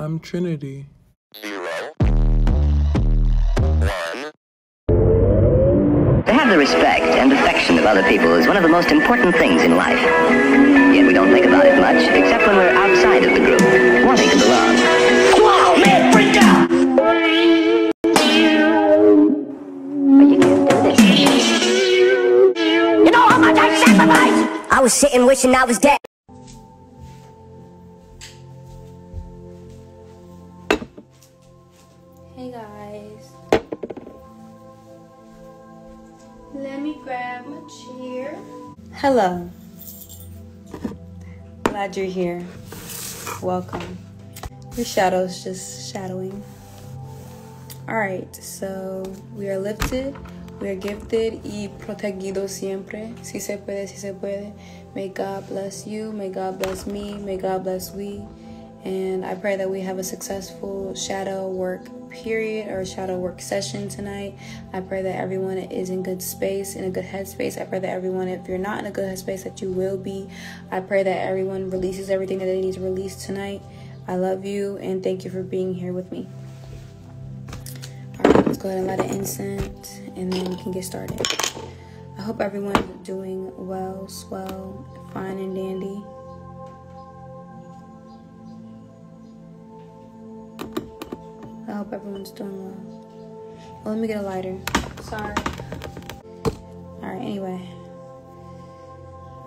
I'm Trinity. 0, 1. To have the respect and affection of other people is one of the most important things in life. Yet we don't think about it much, except when we're outside of the group, wanting to belong. Wow, man, freak out! But you can't do this. You know how much I sacrificed? I was sitting wishing I was dead. Hey guys, let me grab my chair. Hello, glad you're here. Welcome. Your shadow's just shadowing. Alright, so we are lifted, we are gifted y protegidos siempre. Si se puede, si se puede. May God bless you, may God bless me, may God bless we. And I pray that we have a successful shadow work period or shadow work session tonight. I pray that everyone is in good space, in a good headspace. I pray that everyone, if you're not in a good headspace, that you will be. I pray that everyone releases everything that they need to release tonight. I love you and thank you for being here with me. All right, let's go ahead and light an incense and then we can get started. I hope everyone is doing well, swell, fine and dandy. I hope everyone's doing well. Well, let me get a lighter. Sorry. Alright, anyway.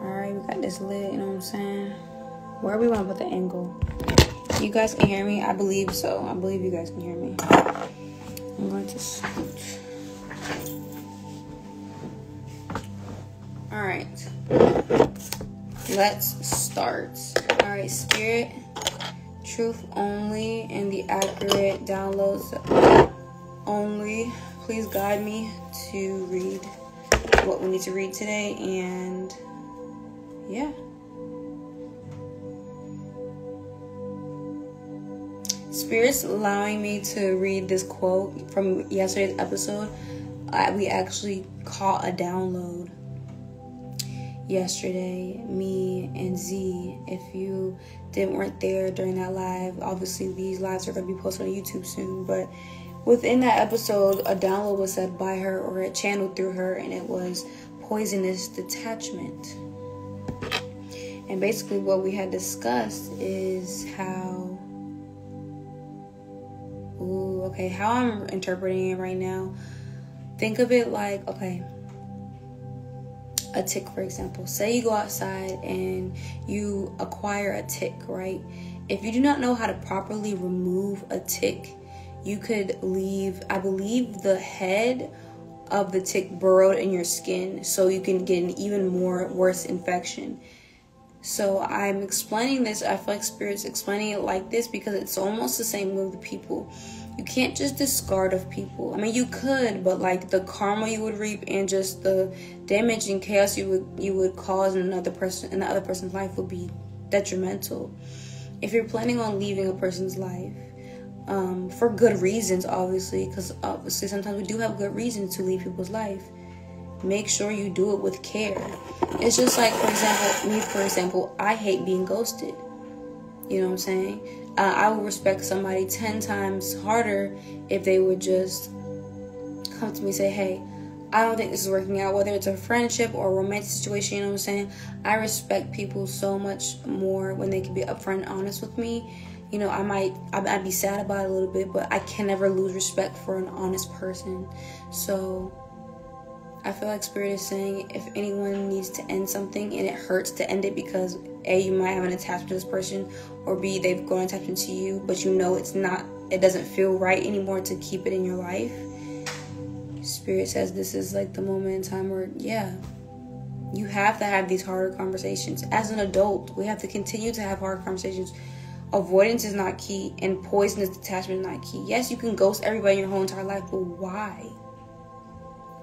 Alright, we got this lit, you know what I'm saying? Where we want to put the angle? You guys can hear me? I believe so. I believe you guys can hear me. I'm going to scoot. Alright. Let's start. Alright, Spirit. Truth only and the accurate downloads only. Please guide me to read what we need to read today, and yeah. Spirit's allowing me to read this quote from yesterday's episode. We actually caught a download yesterday, me and Z. If you weren't there during that live, obviously these lives are going to be posted on YouTube soon, but within that episode a download was said by her, or it channeled through her, and it was poisonous detachment. And basically what we had discussed is how how I'm interpreting it right now. Think of it like, okay, a tick, for example. Say you go outside and you acquire a tick, right? If you do not know how to properly remove a tick, you could leave, I believe, the head of the tick burrowed in your skin, so you can get an even worse infection. So I'm explaining this, I feel like Spirit's explaining it like this because it's almost the same with people. You can't just discard of people. I mean, you could, but like the karma you would reap and just the damage and chaos you would cause in the other person's life would be detrimental. If you're planning on leaving a person's life, for good reasons, obviously, because obviously sometimes we do have good reasons to leave people's life, make sure you do it with care. It's just like, for example, I hate being ghosted. You know what I'm saying? I would respect somebody 10 times harder if they would just come to me and say, hey, I don't think this is working out, whether it's a friendship or a romantic situation, you know what I'm saying? I respect people so much more when they can be upfront and honest with me. You know, I'd be sad about it a little bit, but I can never lose respect for an honest person. So I feel like Spirit is saying, if anyone needs to end something and it hurts to end it because A, you might have an attachment to this person, or B, they've grown attachment to you, but you know it doesn't feel right anymore to keep it in your life. Spirit says this is like the moment in time where, yeah, you have to have these harder conversations. As an adult, we have to continue to have hard conversations. Avoidance is not key, and poisonous detachment is not key. Yes, you can ghost everybody in your whole entire life, but why?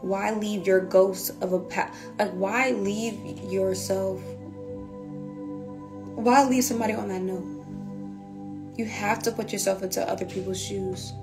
Why leave your ghost of a past? Like, why leave yourself? Why leave somebody on that note? You have to put yourself into other people's shoes.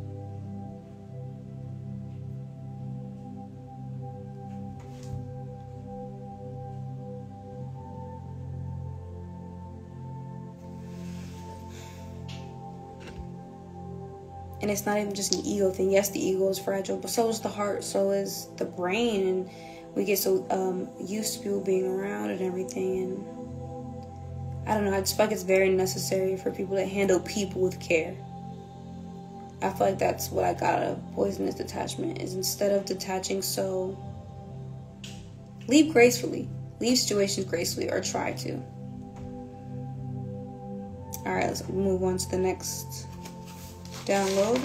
And it's not even just an ego thing. Yes, the ego is fragile, but so is the heart, so is the brain. And we get so used to people being around and everything. And I don't know, I just feel like it's very necessary for people to handle people with care. I feel like that's what I got out of poisonous detachment, is instead of detaching, so leave gracefully. Leave situations gracefully, or try to. Alright, let's move on to the next download.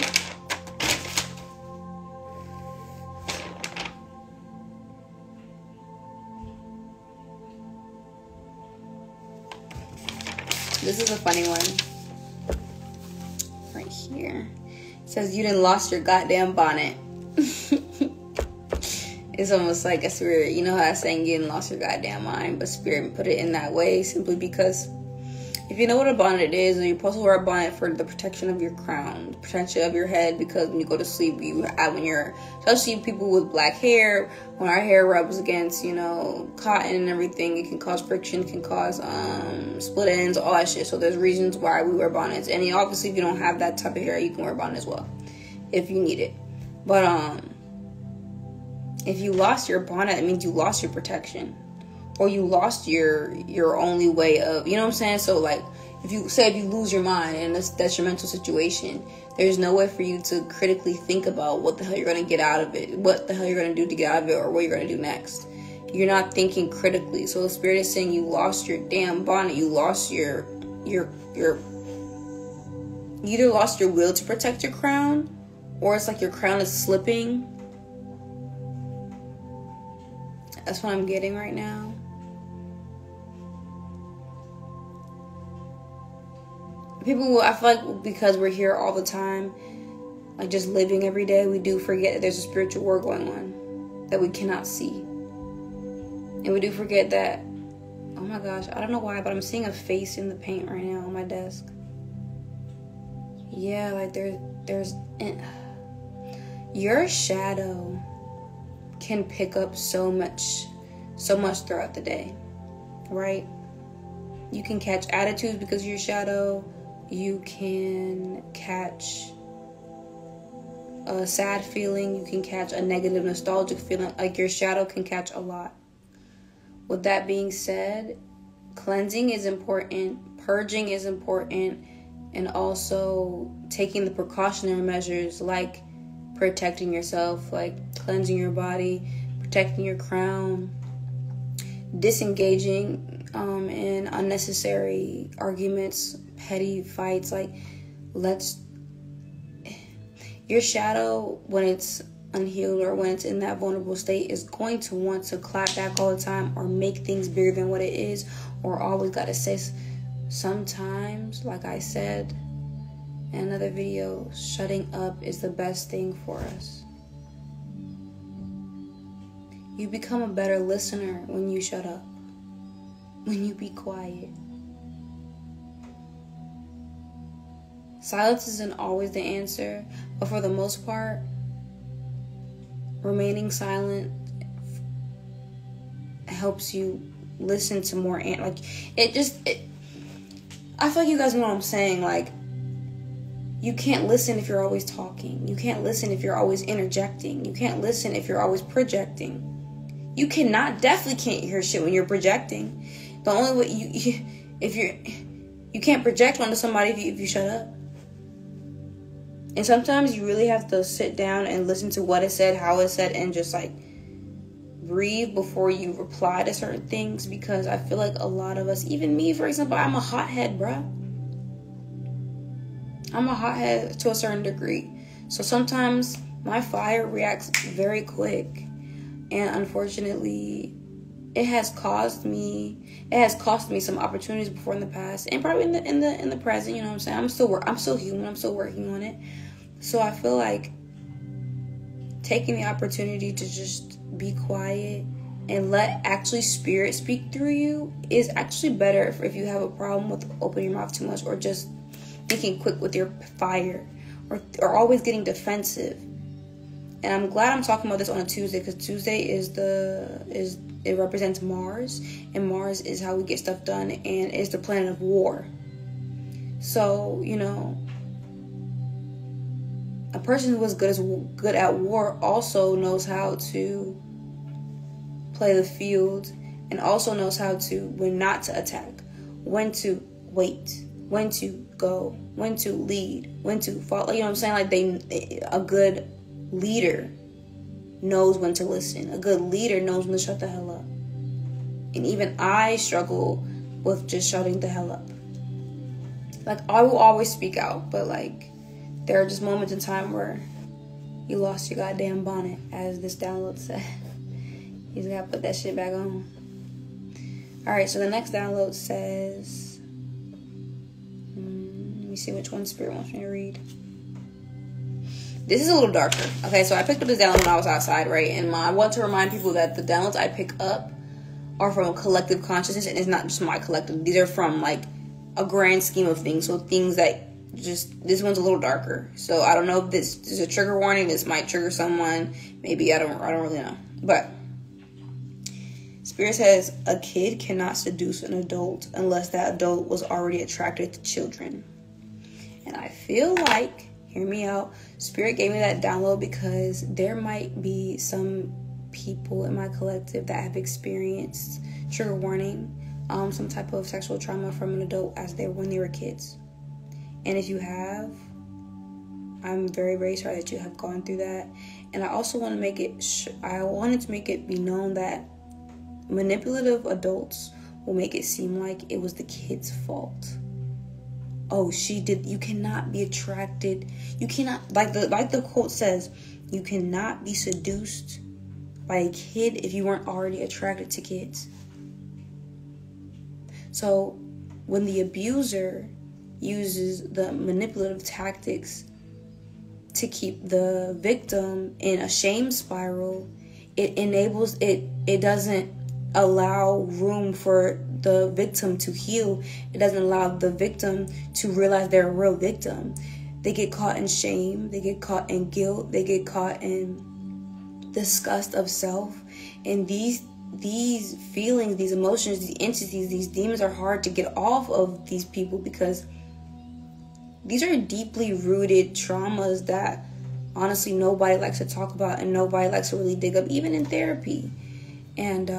This is a funny one. Right here. It says, you done lost your goddamn bonnet. It's almost like a spirit. You know how I was saying you done lost your goddamn mind, but spirit put it in that way simply because if you know what a bonnet is, you're supposed to wear a bonnet for the protection of your crown, the protection of your head, because when you go to sleep, especially people with black hair, when our hair rubs against, cotton and everything, it can cause friction, it can cause split ends, all that shit. So there's reasons why we wear bonnets. And obviously, if you don't have that type of hair, you can wear a bonnet as well, if you need it. But if you lost your bonnet, it means you lost your protection. Or you lost your only way of, you know what I'm saying? So, like, if you lose your mind and that's your mental situation, there's no way for you to critically think about what the hell you're going to get out of it, what the hell you're going to do to get out of it, or what you're going to do next. You're not thinking critically. So the spirit is saying you lost your damn bonnet. You lost you either lost your will to protect your crown, or it's like your crown is slipping. That's what I'm getting right now. I feel like because we're here all the time, like just living every day, we do forget that there's a spiritual war going on that we cannot see. And we do forget that, oh my gosh, I don't know why, but I'm seeing a face in the paint right now on my desk. Yeah, like there's your shadow can pick up so much throughout the day, right? You can catch attitudes because of your shadow. You can catch a sad feeling. You can catch a negative, nostalgic feeling. Like, your shadow can catch a lot. With that being said, cleansing is important. Purging is important. And also taking the precautionary measures, like protecting yourself, like cleansing your body, protecting your crown, disengaging in unnecessary arguments, petty fights. Like, your shadow, when it's unhealed or when it's in that vulnerable state, is going to want to clap back all the time or make things bigger than what it is, or always gotta say. Sometimes, like I said in another video, shutting up is the best thing for us. You become a better listener when you shut up, when you be quiet. Silence isn't always the answer, but for the most part, remaining silent helps you listen to more. I feel like you guys know what I'm saying. Like, you can't listen if you're always talking. You can't listen if you're always interjecting. You can't listen if you're always projecting. You definitely can't hear shit when you're projecting. The only way you can't project onto somebody if you shut up. And sometimes you really have to sit down and listen to what is said, how it's said, and just like breathe before you reply to certain things, because I feel like a lot of us, even me, for example, I'm a hothead, bruh. I'm a hothead to a certain degree. So sometimes my fire reacts very quick. And unfortunately, it has cost me some opportunities before in the past, and probably in the present, you know what I'm saying? I'm still human, I'm still working on it. So I feel like taking the opportunity to just be quiet and let actually spirit speak through you is actually better if you have a problem with opening your mouth too much, or just thinking quick with your fire, or always getting defensive. And I'm glad I'm talking about this on a Tuesday, because Tuesday it represents Mars, and Mars is how we get stuff done, and it's the planet of war. So, a person who is good at war also knows how to play the field, and also knows how to, when not to attack, when to wait, when to go, when to lead, when to follow. You know what I'm saying? Like a good leader knows when to listen. A good leader knows when to shut the hell up. And even I struggle with just shutting the hell up. Like, I will always speak out, but like, there are just moments in time where you lost your goddamn bonnet, as this download said. You just gotta put that shit back on. Alright, so the next download says, let me see which one Spirit wants me to read. This is a little darker. Okay, so I picked up this download when I was outside, right? And I want to remind people that the downloads I pick up are from collective consciousness, and it's not just my collective. These are from like a grand scheme of things. So things that just, this one's a little darker. So I don't know if this is a trigger warning. This might trigger someone. Maybe, I don't really know. But Spirit says, a kid cannot seduce an adult unless that adult was already attracted to children. And I feel like, hear me out, Spirit gave me that download because there might be some people in my collective that have experienced, trigger warning, some type of sexual trauma from an adult when they were kids. And if you have, I'm very, very sorry that you have gone through that. And I also want to make it, I wanted to make it be known that manipulative adults will make it seem like it was the kid's fault. Oh, she did. You cannot be attracted. You cannot, like the quote says, you cannot be seduced by a kid if you weren't already attracted to kids. So when the abuser uses the manipulative tactics to keep the victim in a shame spiral, it enables it. It doesn't allow room for the victim to heal. It doesn't allow the victim to realize they're a real victim. They get caught in shame. They get caught in guilt. They get caught in disgust of self. And these feelings, these emotions, these entities, these demons are hard to get off of these people because these are deeply rooted traumas that honestly nobody likes to talk about and nobody likes to really dig up, even in therapy. And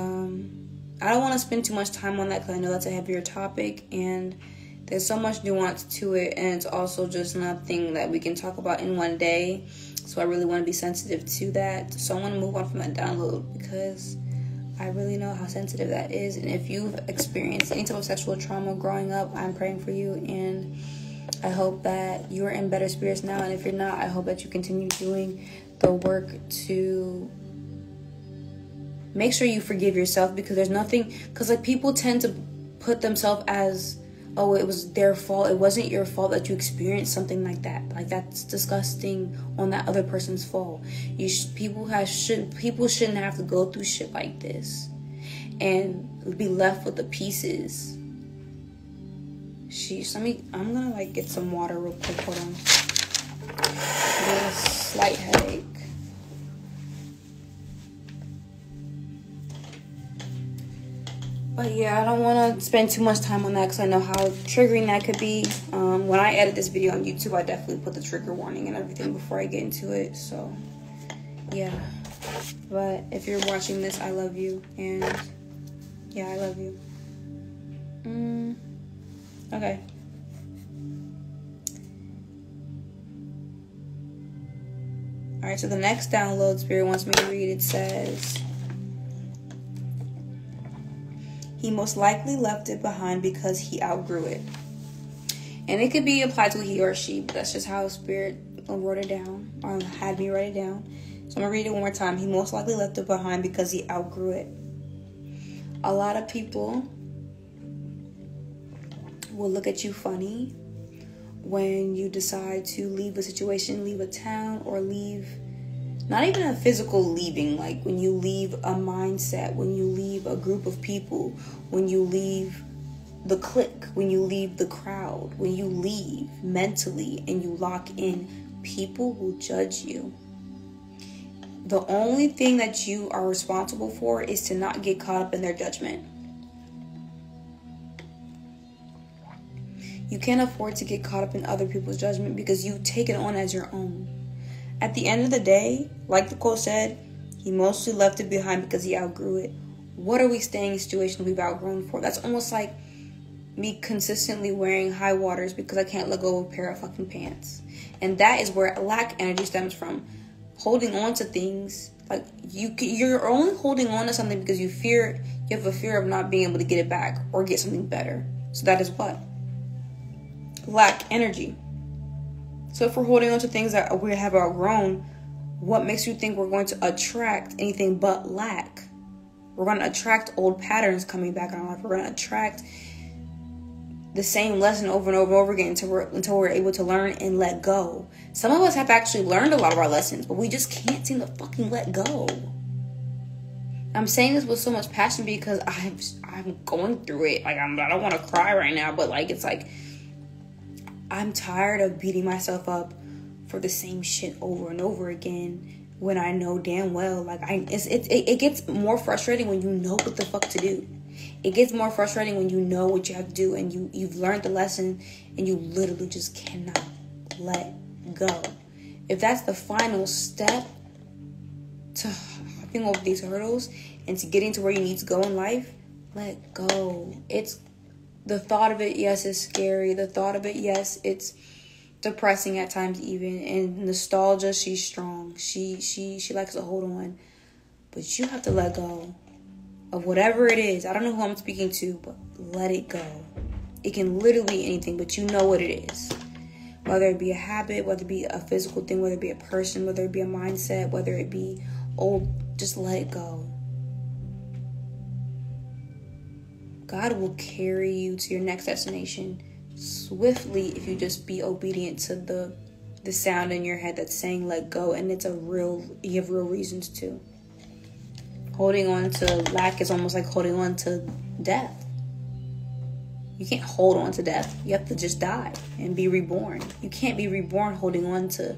I don't want to spend too much time on that because I know that's a heavier topic and there's so much nuance to it, and it's also just nothing that we can talk about in one day. So I really want to be sensitive to that. So I want to move on from that download because I really know how sensitive that is. And if you've experienced any type of sexual trauma growing up, I'm praying for you, and I hope that you're in better spirits now. And if you're not, I hope that you continue doing the work to make sure you forgive yourself, because there's nothing, because like people tend to put themselves as, oh, it was their fault. It wasn't your fault that you experienced something like that. Like, that's disgusting on that other person's fault. People shouldn't have to go through shit like this and be left with the pieces. I'm gonna like get some water real quick. Hold on. There's a slight headache. But yeah, I don't want to spend too much time on that because I know how triggering that could be. When I edit this video on YouTube, I definitely put the trigger warning and everything before I get into it. So yeah, but if you're watching this, I love you, and yeah, I love you. Okay. Alright, so the next download Spirit wants me to read, it says, he most likely left it behind because he outgrew it. And it could be applied to he or she, but that's just how Spirit wrote it down, or had me write it down. So I'm going to read it one more time. He most likely left it behind because he outgrew it. A lot of people will look at you funny when you decide to leave a situation, leave a town, or leave, not even a physical leaving, like when you leave a mindset, when you leave a group of people, when you leave the clique, when you leave the crowd, when you leave mentally and you lock in, people will judge you. The only thing that you are responsible for is to not get caught up in their judgment. You can't afford to get caught up in other people's judgment because you take it on as your own. At the end of the day, like the quote said, he mostly left it behind because he outgrew it. What are we staying in situations we've outgrown for? That's almost like me consistently wearing high waters because I can't let go of a pair of fucking pants. And that is where lack energy stems from. Holding on to things, like you're only holding on to something because you have a fear of not being able to get it back or get something better. So that is what? Lack energy. So if we're holding on to things that we have outgrown, what makes you think we're going to attract anything but lack? We're going to attract old patterns coming back in our life. We're going to attract the same lesson over and over and over again until we're able to learn and let go. Some of us have actually learned a lot of our lessons, but we just can't seem to fucking let go. I'm saying this with so much passion because I'm going through it. Like, I don't want to cry right now, but like, it's like, I'm tired of beating myself up for the same shit over and over again when I know damn well, like, it gets more frustrating when you know what the fuck to do. It gets more frustrating when you know what you have to do and you've learned the lesson and you literally just cannot let go. If that's the final step to hopping over these hurdles and to getting to where you need to go in life, let go. It's the thought of it, yes, is scary. The thought of it, yes, it's depressing at times even. And nostalgia, she's strong. She likes to hold on. But you have to let go of whatever it is. I don't know who I'm speaking to, but let it go. It can literally be anything, but you know what it is. Whether it be a habit, whether it be a physical thing, whether it be a person, whether it be a mindset, whether it be old, just let it go. God will carry you to your next destination swiftly if you just be obedient to the sound in your head that's saying let go, and you have real reasons to. Holding on to lack is almost like holding on to death. You can't hold on to death. You have to just die and be reborn. You can't be reborn holding on to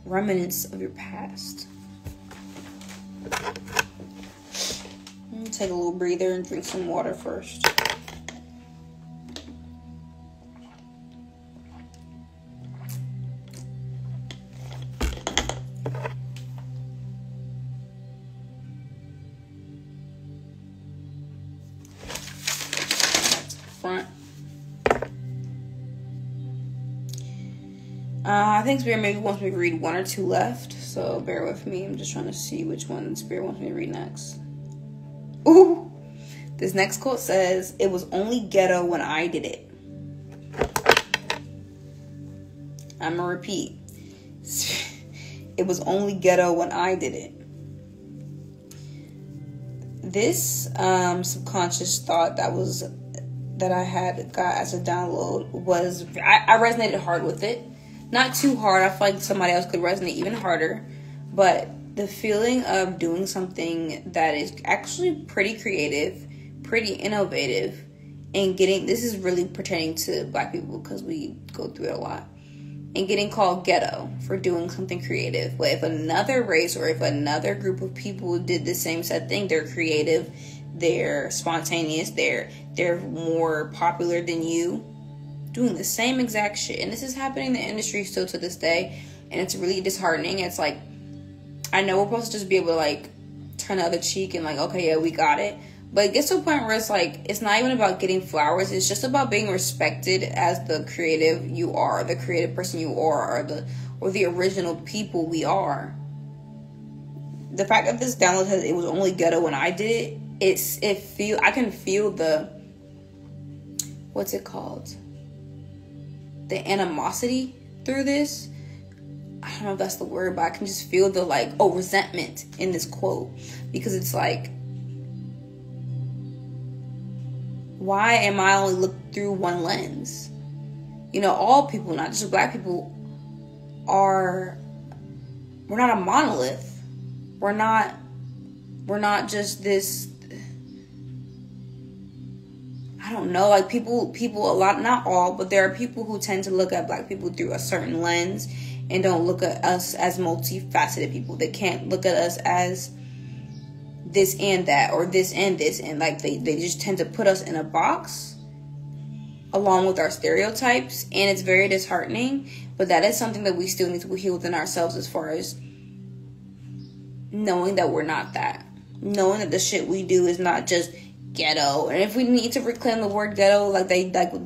remnants of your past. Take a little breather and drink some water first. Front. I think Spirit maybe wants me to read one or two left, so bear with me. I'm just trying to see which one Spirit wants me to read next. Ooh, this next quote says, "It was only ghetto when I did it." I'm gonna repeat. It was only ghetto when I did it. This subconscious thought that I had got as a download was, I resonated hard with it. Not too hard. I feel like somebody else could resonate even harder, but the feeling of doing something that is actually pretty creative, pretty innovative, and this is really pertaining to Black people because we go through it a lot, and getting called ghetto for doing something creative. But if another race or if another group of people did the same said thing, they're creative, they're spontaneous, they're more popular than you, doing the same exact shit. And this is happening in the industry still to this day, and it's really disheartening. It's like, I know we're supposed to just be able to like turn the other cheek and like, okay, yeah, we got it. But it gets to a point where it's like, it's not even about getting flowers. It's just about being respected as the creative you are, the creative person you are, or the original people we are. The fact that this download says it was only ghetto when I did it, I can feel the, what's it called? The animosity through this. I don't know if that's the word, but I can just feel the like, resentment in this quote, because it's like, why am I only looked through one lens? You know, all people, not just Black people, we're not a monolith. We're not just this, I don't know, like people a lot, not all, but there are people who tend to look at Black people through a certain lens and don't look at us as multifaceted people. They can't look at us as this and that, or this and this, and like they just tend to put us in a box. along with our stereotypes, and it's very disheartening, but that is something that we still need to heal within ourselves, as far as knowing that we're not that, knowing that the shit we do is not just ghetto. And if we need to reclaim the word ghetto like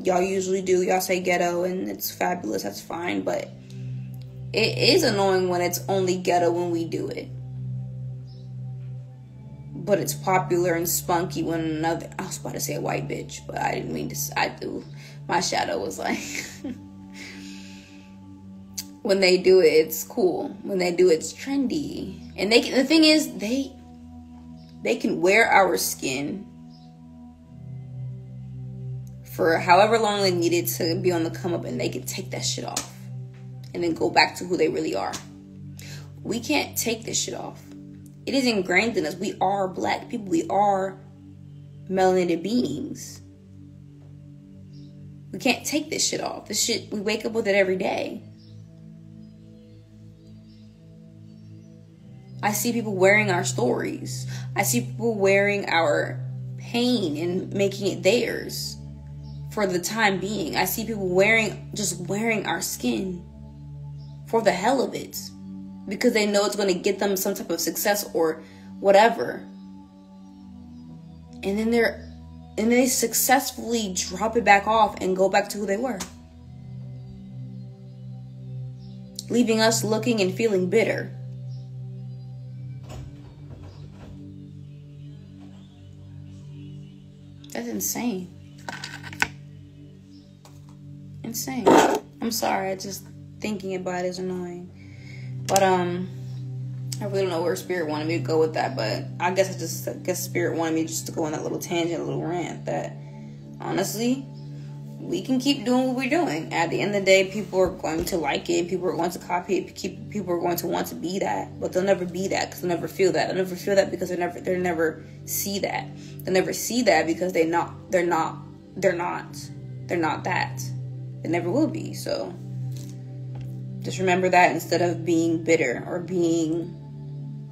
y'all usually do, y'all say ghetto and it's fabulous, that's fine, but it is annoying when it's only ghetto when we do it, but it's popular and spunky when another, I was about to say a white bitch, but I didn't mean to, I do, my shadow was like when they do it, it's cool. When they do it, it's trendy. And the thing is, they can wear our skin for however long they needed to be on the come up, and they can take that shit off and then go back to who they really are. We can't take this shit off. It is ingrained in us. We are black people. We are melanated beings. We can't take this shit off. This shit, we wake up with it every day. I see people wearing our stories. I see people wearing our pain and making it theirs for the time being. I see people just wearing our skin for the hell of it, because they know it's going to get them some type of success or whatever. And then they successfully drop it back off and go back to who they were, leaving us looking and feeling bitter. That's insane. Insane. I'm sorry, just thinking about it is annoying. But I really don't know where Spirit wanted me to go with that, but I guess Spirit wanted me just to go on that little tangent, a little rant, that honestly, we can keep doing what we're doing. At the end of the day, people are going to like it, people are going to copy it, people are going to want to be that, but they'll never be that because they'll never feel that. They'll never feel that because they'll never see that. They'll never see that because they're not that. They never will be. So just remember that, instead of being bitter or being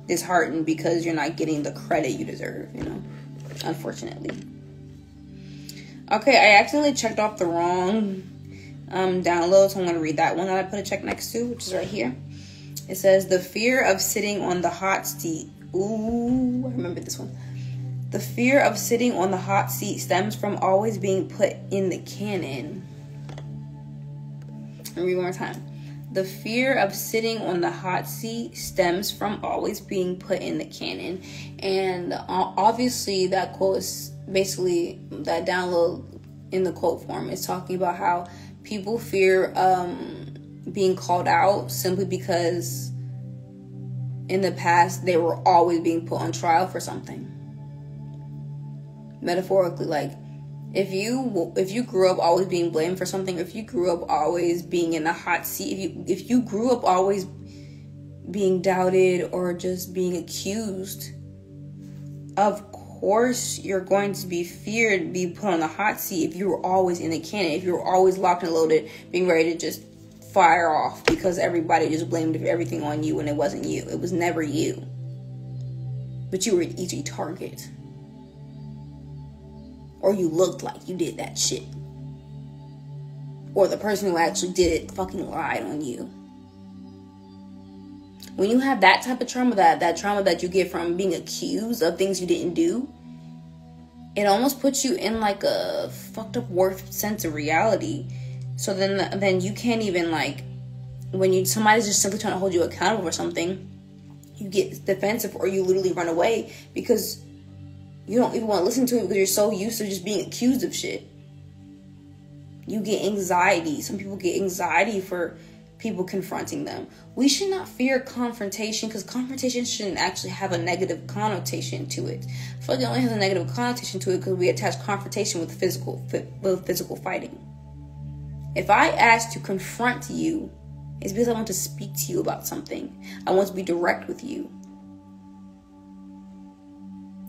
disheartened because you're not getting the credit you deserve, unfortunately. Okay, I accidentally checked off the wrong download, so I'm going to read that one that I put a check next to, which is right here. It says, the fear of sitting on the hot seat. Ooh, I remember this one. The fear of sitting on the hot seat stems from always being put in the canon. Let me read one more time. The fear of sitting on the hot seat stems from always being put in the canon. And obviously that quote is basically, that download in the quote form is talking about how people fear being called out simply because in the past they were always being put on trial for something. Metaphorically, like, if you grew up always being blamed for something, if you grew up always being in the hot seat, if you grew up always being doubted or just being accused, of course you're going to be feared, be put on the hot seat if you were always in the cannon, if you were always locked and loaded, being ready to just fire off because everybody just blamed everything on you when it wasn't you. It was never you. But you were an easy target. Or you looked like you did that shit. Or the person who actually did it fucking lied on you. When you have that type of trauma, that trauma that you get from being accused of things you didn't do, it almost puts you in like a fucked up warped sense of reality. So then you can't even, like, when somebody's just simply trying to hold you accountable for something, you get defensive or you literally run away because you don't even want to listen to it because you're so used to just being accused of shit. You get anxiety. Some people get anxiety for people confronting them. We should not fear confrontation because confrontation shouldn't actually have a negative connotation to it. I feel like it only has a negative connotation to it because we attach confrontation with physical fighting. If I ask to confront you, it's because I want to speak to you about something. I want to be direct with you.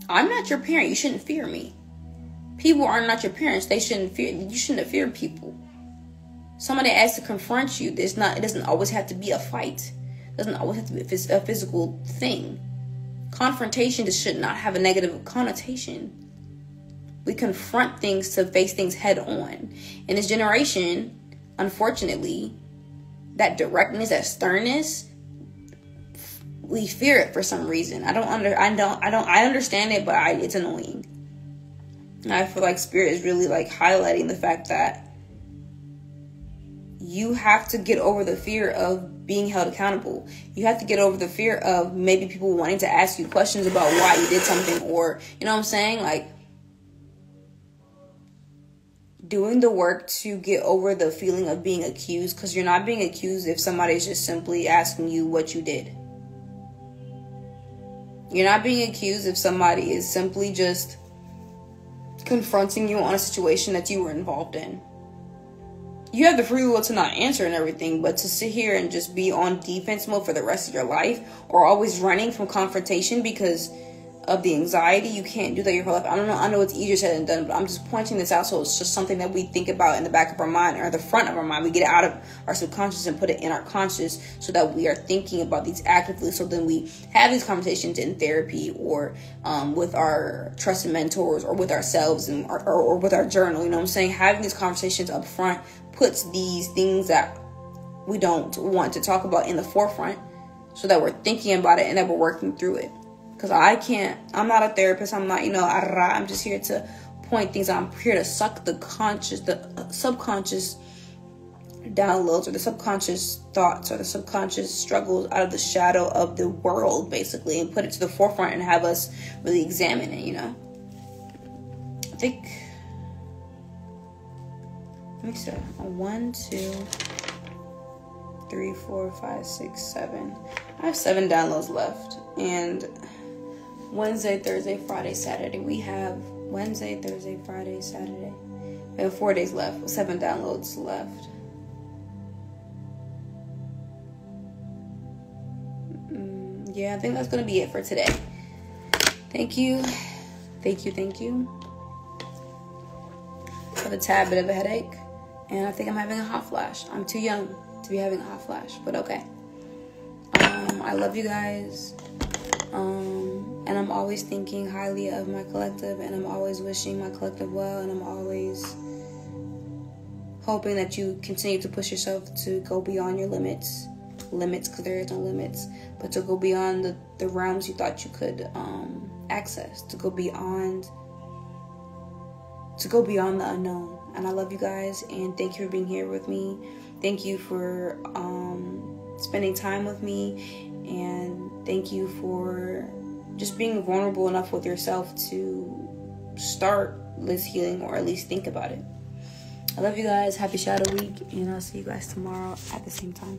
I'm not your parent. You shouldn't fear me. People are not your parents. They shouldn't fear. You shouldn't fear people. Somebody asks to confront you. It doesn't always have to be a fight. It doesn't always have to be a physical thing. Confrontation just should not have a negative connotation. We confront things to face things head on. In this generation, unfortunately, that directness, that sternness, we fear it for some reason. I understand it, but it's annoying. And I feel like Spirit is really like highlighting the fact that you have to get over the fear of being held accountable. You have to get over the fear of maybe people wanting to ask you questions about why you did something, or, you know what I'm saying? Like, doing the work to get over the feeling of being accused, because you're not being accused if somebody's just simply asking you what you did. You're not being accused if somebody is simply just confronting you on a situation that you were involved in. You have the free will to not answer and everything, but to sit here and just be on defense mode for the rest of your life, or always running from confrontation because of the anxiety, you can't do that your whole life. I don't know. I know it's easier said than done, but I'm just pointing this out so it's just something that we think about in the back of our mind, or the front of our mind. We get it out of our subconscious and put it in our conscious, so that we are thinking about these actively. So then we have these conversations in therapy, or with our trusted mentors, or with ourselves, and or with our journal. You know what I'm saying? Having these conversations up front puts these things that we don't want to talk about in the forefront, so that we're thinking about it and that we're working through it. Because I'm not a therapist. I'm not, I'm just here to point things out. I'm here to suck the subconscious downloads, or the subconscious thoughts, or the subconscious struggles out of the shadow of the world, basically, and put it to the forefront and have us really examine it, I think, let me see, 1, 2, 3, 4, 5, 6, 7. I have 7 downloads left, and Wednesday, Thursday, Friday, Saturday. We have Wednesday, Thursday, Friday, Saturday. We have 4 days left, 7 downloads left. Yeah, I think that's going to be it for today. Thank you. Thank you. I have a tad bit of a headache, and I think I'm having a hot flash. I'm too young to be having a hot flash, but okay. I love you guys. And I'm always thinking highly of my collective, and I'm always wishing my collective well, and I'm always hoping that you continue to push yourself to go beyond your limits, because there is no limits, but to go beyond the realms you thought you could access, to go beyond the unknown. And I love you guys, and thank you for being here with me. Thank you for spending time with me, and thank you for just being vulnerable enough with yourself to start this healing, or at least think about it. I love you guys. Happy Shadow Week, and I'll see you guys tomorrow at the same time.